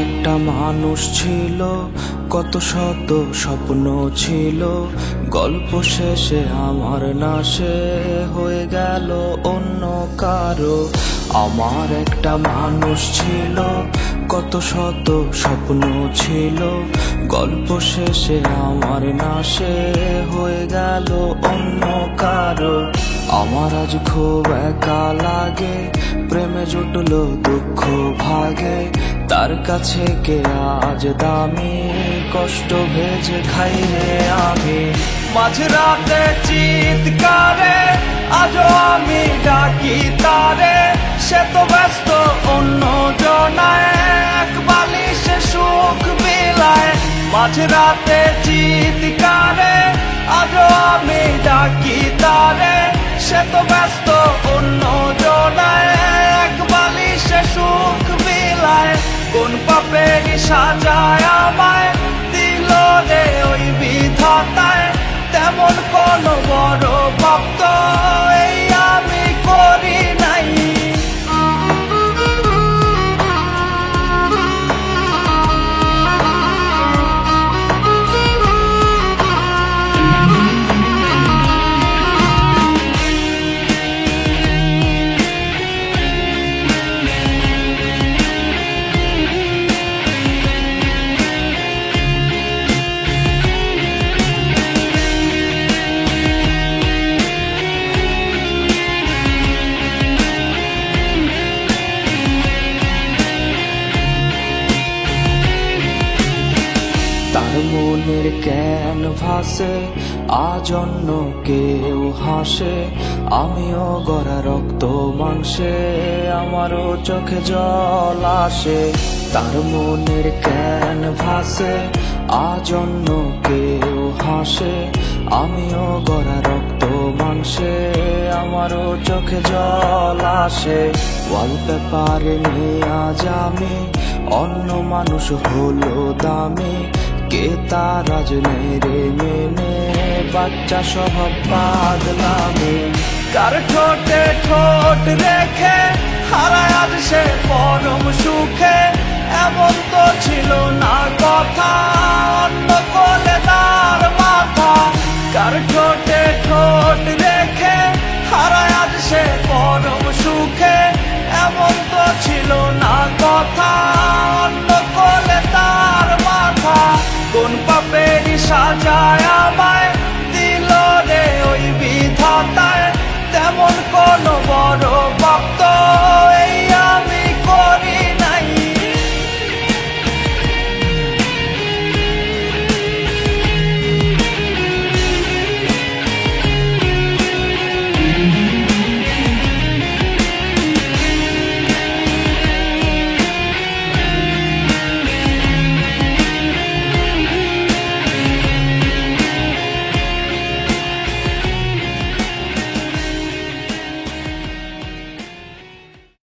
একটা মানুষ ছিল, কত শত স্বপ্ন ছিল, গল্প শেষে আমার নাশে হয়ে গেল অন্য কারো। আমার একটা মানুষ ছিল, কত শত স্বপ্ন ছিল, গল্প শেষে আমার নাশে হয়ে গেল অন্য কারো। আমার আজ খুব একা লাগে, প্রেমে জুটলো দুঃখ ভাগে, তার কাছে কে আজ দামি, কষ্ট ভেজে খাই রে আমি। মাঝরাতে চিৎকারে আজও আমি ডাকি তারে, সে তো ব্যস্ত অন্য জনায়, এক বালিশে সুখ বিলায়। মাঝরাতে চিৎকারে আজও আমি ডাকি তারে, সে তো ব্যস্ত অন্য জনায়, এক বালিশে সুখ বিলায়। কোন পাপের সাজায় আমায় দিল রে ওই বিধাতায়, তেমন কোন বড় পাপ তো এই আমি করি নাই। তার মনের ক্যানভাসে আজ অন্য কেউ হাসে, আমিও গড়া রক্ত মাংসে আমারও চোখে জল আসে। তার মনের ক্যানভাসে আজ অন্য কেউ হাসে, আমিও গড়া রক্ত মাংসে আমারও চোখে জল আসে। ওয়ালপেপারে নিয়ে আজ আমি অন্য মানুষ হলো দামি, কে তার আজ নেড়ে মেনে বাচ্চা স্বভাব পাগলামি। কার ঠোঁটে ঠোঁট রেখে হারায় আজ সে পরম সুখে,